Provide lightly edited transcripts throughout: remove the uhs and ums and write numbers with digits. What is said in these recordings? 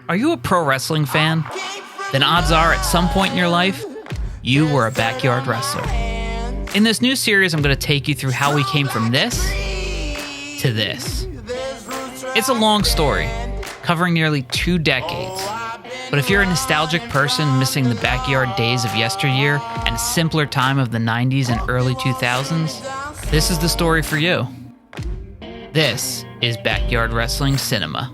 Are you a pro wrestling fan? Then odds are at some point in your life, you were a backyard wrestler. In this new series, I'm going to take you through how we came from this to this. It's a long story, covering nearly 2 decades. But if you're a nostalgic person missing the backyard days of yesteryear and a simpler time of the 90s and early 2000s, this is the story for you. This is Backyard Wrestling Cinema.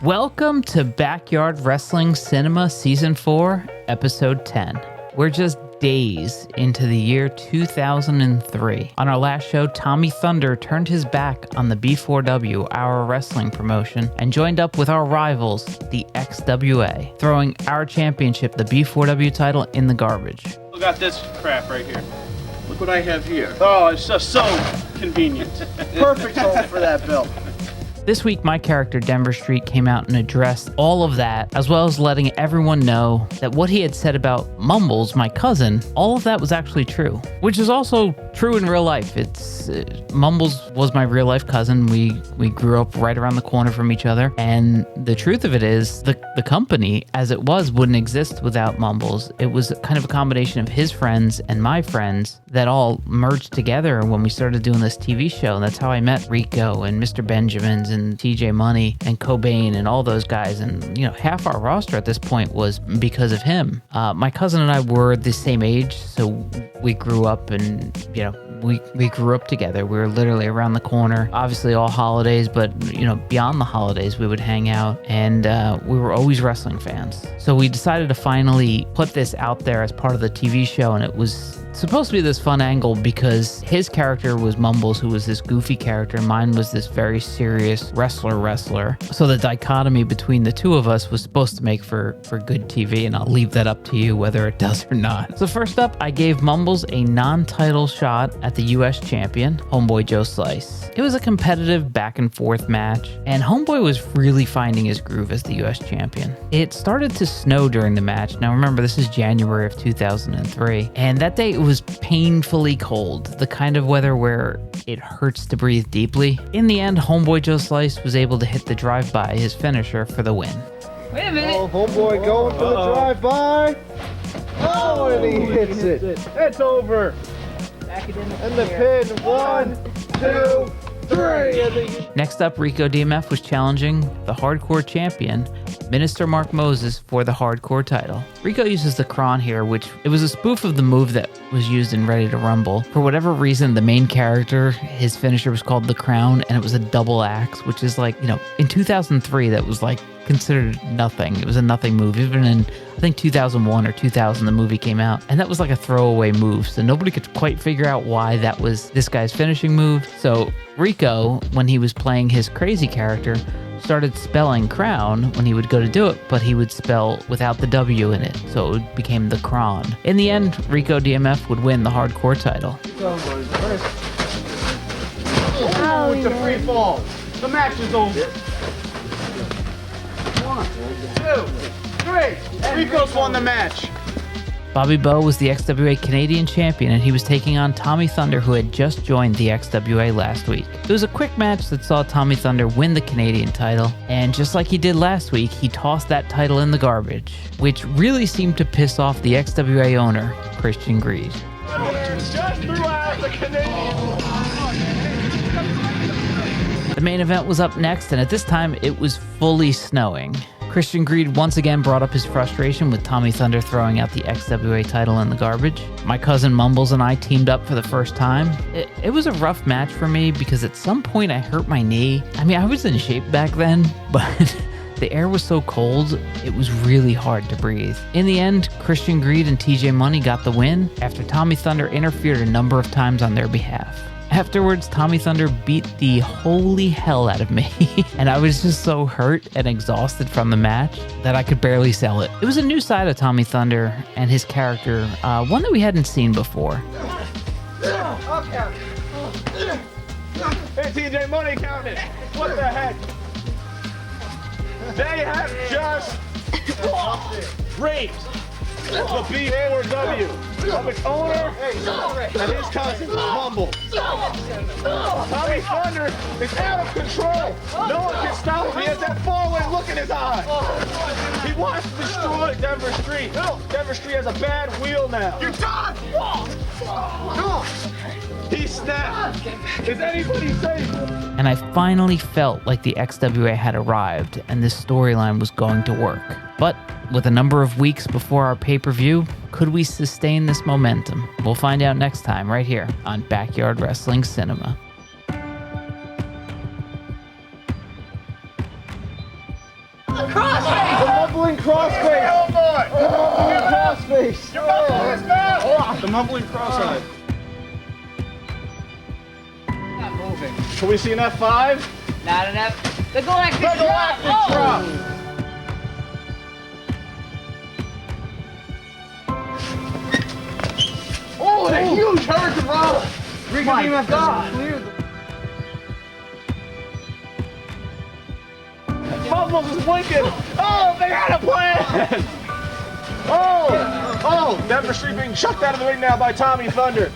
Welcome to Backyard Wrestling Cinema Season 4, Episode 10. We're just days into the year 2003. On our last show, Tommy Thunder turned his back on the B4W, our wrestling promotion, and joined up with our rivals, the XWA, throwing our championship, the B4W title, in the garbage. Look at this crap right here. Look what I have here. Oh, it's just so convenient. Perfect home for that belt. This week, my character, Denver Street, came out and addressed all of that, as well as letting everyone know that what he had said about Mumbles, my cousin, all of that was actually true, which is also true in real life. Mumbles was my real life cousin. We grew up right around the corner from each other, and the truth of it is the company, as it was, wouldn't exist without Mumbles. It was kind of a combination of his friends and my friends that all merged together when we started doing this TV show. And that's how I met Rico and Mr. Benjamins and TJ Money and Cobain and all those guys. And, you know, half our roster at this point was because of him. My cousin and I were the same age, so we grew up and, you know, we grew up together. We were literally around the corner. Obviously all holidays, but, you know, beyond the holidays, we would hang out, and we were always wrestling fans. So we decided to finally put this out there as part of the TV show, and it was supposed to be this fun angle because his character was Mumbles, who was this goofy character, and mine was this very serious wrestler. So the dichotomy between the two of us was supposed to make for good TV, and I'll leave that up to you whether it does or not. So first up, I gave Mumbles a non-title shot at the US champion, Homeboy Joe Slice. It was a competitive back and forth match, and Homeboy was really finding his groove as the US champion. It started to snow during the match. Now remember, this is January of 2003, and that day it was painfully cold, the kind of weather where it hurts to breathe deeply. In the end, Homeboy Joe Slice was able to hit the drive-by, his finisher, for the win. Wait a minute. Oh, Homeboy going for the drive-by. Oh, and he hits it. It's over. And the pin, 1, 2, 3. Next up, Rico DMF was challenging the hardcore champion, Minister Mark Moses, for the hardcore title. Rico uses the Kron here, which it was a spoof of the move that was used in Ready to Rumble. For whatever reason, the main character, his finisher was called the Crown, and it was a double axe, which is like, you know, in 2003, that was like considered nothing. It was a nothing move. Even in, I think, 2001 or 2000, the movie came out, and that was like a throwaway move. So nobody could quite figure out why that was this guy's finishing move. So Rico, when he was playing his crazy character, started spelling crown when he would go to do it, but he would spell without the W in it, so it became the Kron. In the end, Rico DMF would win the hardcore title. Oh, it's a free fall. The match is over. 1, 2, 3. Rico's won the match. Bobby Bowe was the XWA Canadian champion, and he was taking on Tommy Thunder, who had just joined the XWA last week. It was a quick match that saw Tommy Thunder win the Canadian title, and just like he did last week, he tossed that title in the garbage, which really seemed to piss off the XWA owner, Christian Greed. Just threw out the Canadian. The main event was up next, and at this time, it was fully snowing. Christian Greed once again brought up his frustration with Tommy Thunder throwing out the XWA title in the garbage. My cousin Mumbles and I teamed up for the first time. It was a rough match for me because at some point I hurt my knee. I mean, I was in shape back then, but the air was so cold, it was really hard to breathe. In the end, Christian Greed and TJ Money got the win after Tommy Thunder interfered a number of times on their behalf. Afterwards, Tommy Thunder beat the holy hell out of me, and I was just so hurt and exhausted from the match that I could barely sell it. It was a new side of Tommy Thunder and his character, one that we hadn't seen before. Hey, TJ Money counted. What the heck? They have just raped The B4W of its owner and his cousin, Mumble. Tommy Thunder is out of control. No one can stop him. He has that fallen look in his eye. He wants to destroy Denver Street. Denver Street has a bad wheel now. You're done! He snapped. Is anybody safe? And I finally felt like the XWA had arrived and this storyline was going to work. But with a number of weeks before our pay-per-view, could we sustain this momentum? We'll find out next time right here on Backyard Wrestling Cinema. The mumbling crossface. Crossface. You're mumbling his mouth. The mumbling cross-eyed. Not moving. Can we see an F5? Not enough. The galactic drop. drop. Oh, a huge hurricane roll. My God. Mumbles is blinking. Oh, they had a plan. Oh, Denver Street being chucked out of the ring now by Tommy Thunder.